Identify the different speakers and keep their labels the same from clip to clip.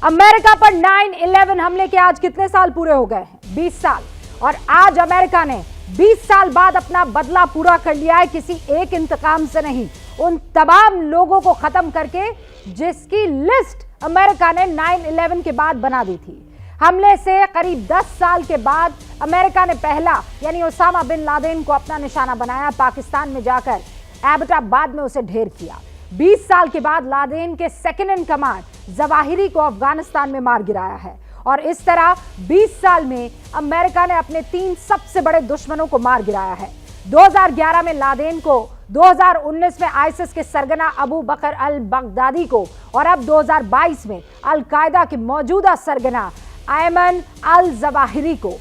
Speaker 1: America पर 9/11 हमले के आज कितने साल पूरे हो गए हैं? 20 साल। और आज अमेरिका ने 20 साल बाद अपना बदला पूरा कर लिया है, किसी एक इंतकाम से नहीं, उन तमाम लोगों को खत्म करके जिसकी लिस्ट अमेरिका ने 9/11 के बाद बना दी थी। हमले से करीब 10 साल के बाद अमेरिका ने पहला यानी ओसामा बिन लादेन को अपना निशाना बनाया, पाकिस्तान में जाकर एबटाबाद में उसे ढेर किया। 20 साल के बाद लादेन के सेकंड इन कमांड जवाहिरी को अफगानिस्तान में मार गिराया है। और इस तरह 20 साल में अमेरिका ने अपने 3 सबसे बड़े दुश्मनों को मार गिराया है। 2011 में लादेन को, 2019 में आईसिस के सरगना अबू बकर अल बगदादी को और अब 2022 में अल कायदा के मौजूदा सरगना अयमन अल जवाहिरी को।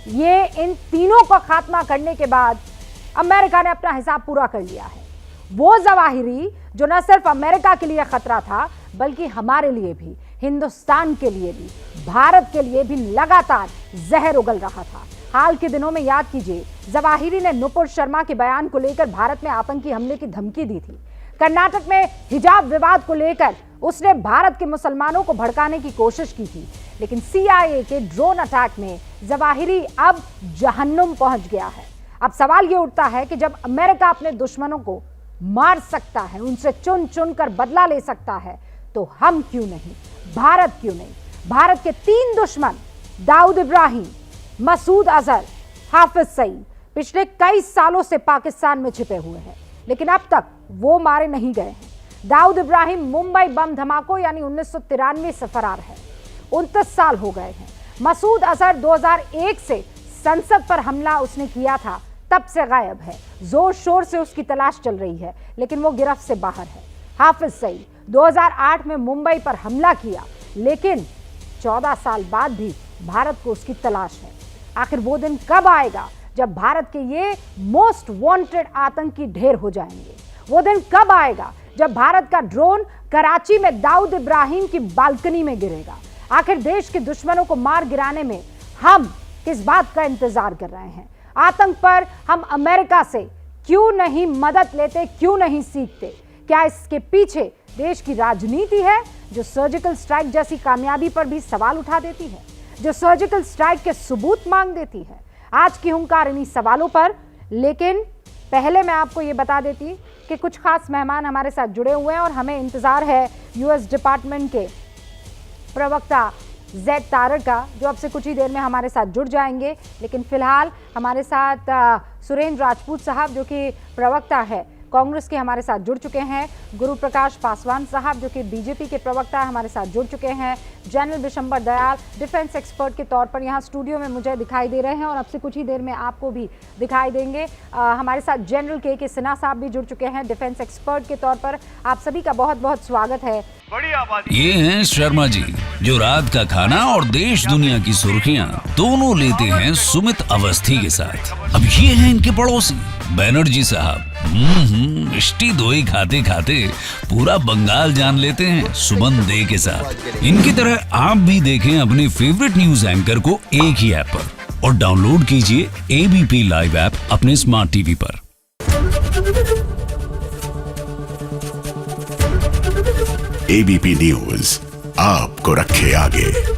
Speaker 1: ये इन तीनों का खात्मा करने के बाद अमेरिका ने अपना हिसाब पूरा कर लिया है। वो जवाहिरी जो न सिर्फ अमेरिका के लिए खतरा था बल्कि हमारे लिए भी, हिंदुस्तान के लिए भी, भारत के लिए भी लगातार जहर उगल रहा था। हाल के दिनों में याद कीजिए, जवाहिरी ने नुपुर शर्मा के बयान को लेकर भारत में आतंकी हमले की धमकी दी थी। कर्नाटक में हिजाब विवाद को लेकर उसने भारत के मुसलमानों को भड़काने की कोशिश की थी। लेकिन CIA के ड्रोन अटैक में जवाहिरी अब जहन्नुम पहुंच गया है। अब सवाल ये उठता है कि जब अमेरिका अपने दुश्मनों को मार सकता है, उनसे चुन चुन कर बदला ले सकता है, तो हम क्यों नहीं, भारत क्यों नहीं? भारत के 3 दुश्मन दाऊद इब्राहिम, मसूद अजहर, हाफिज सईद पिछले कई सालों से पाकिस्तान में छिपे हुए हैं, लेकिन अब तक वो मारे नहीं गए हैं। दाऊद इब्राहिम मुंबई बम धमाकों यानी 1993 से फरार है, 29 साल हो गए हैं। मसूद अजहर 2001 से संसद पर हमला उसने किया था, तब से गायब है। जोर शोर से उसकी तलाश चल रही है, लेकिन वो गिरफ्त से बाहर है। हाफिज सईद 2008 में मुंबई पर हमला किया, लेकिन 14 साल बाद भी भारत को उसकी तलाश है। आखिर वो दिन कब आएगा जब भारत के ये मोस्ट वांटेड आतंकी ढेर हो जाएंगे? वो दिन कब आएगा जब भारत का ड्रोन कराची में दाऊद इब्राहिम की बालकनी में गिरेगा? आखिर देश के दुश्मनों को मार गिराने में हम किस बात का इंतजार कर रहे हैं? आतंक पर हम अमेरिका से क्यों नहीं मदद लेते, क्यों नहीं सीखते? क्या इसके पीछे देश की राजनीति है जो सर्जिकल स्ट्राइक जैसी कामयाबी पर भी सवाल उठा देती है, जो सर्जिकल स्ट्राइक के सबूत मांग देती है? आज की हुंकार इन्हीं सवालों पर। लेकिन पहले मैं आपको ये बता देती कि कुछ खास मेहमान हमारे साथ जुड़े हुए हैं और हमें इंतजार है US डिपार्टमेंट के प्रवक्ता ज़ैद तारड़ का, जो अब से कुछ ही देर में हमारे साथ जुड़ जाएंगे। लेकिन फिलहाल हमारे साथ सुरेंद्र राजपूत साहब जो कि प्रवक्ता है कांग्रेस के, हमारे साथ जुड़ चुके हैं। गुरु प्रकाश पासवान साहब जो कि BJP के प्रवक्ता है, हमारे साथ जुड़ चुके हैं। General Bishambar Dayal defence expert के तौर पर यहाँ स्टूडियो में मुझे दिखाई दे रहे हैं और अब से कुछ ही देर में आपको भी दिखाई देंगे। हमारे साथ जनरल के सिन्हा साहब भी जुड़ चुके हैं डिफेंस एक्सपर्ट के तौर पर। आप सभी का बहुत बहुत स्वागत है।
Speaker 2: ये हैं शर्मा जी, जो रात का खाना और देश दुनिया की सुर्खियां दोनों लेते हैं सुमित अवस्थी के साथ। अब ये हैं इनके पड़ोसी बनर्जी साहब। मिष्टी दोई खाते खाते पूरा बंगाल जान लेते हैं सुमन दे के साथ। इनकी तरह आप भी देखें अपने फेवरेट न्यूज एंकर को एक ही ऐप पर और डाउनलोड कीजिए ABP लाइव ऐप अपने स्मार्ट टीवी पर।
Speaker 3: ABP न्यूज आपको रखे आगे।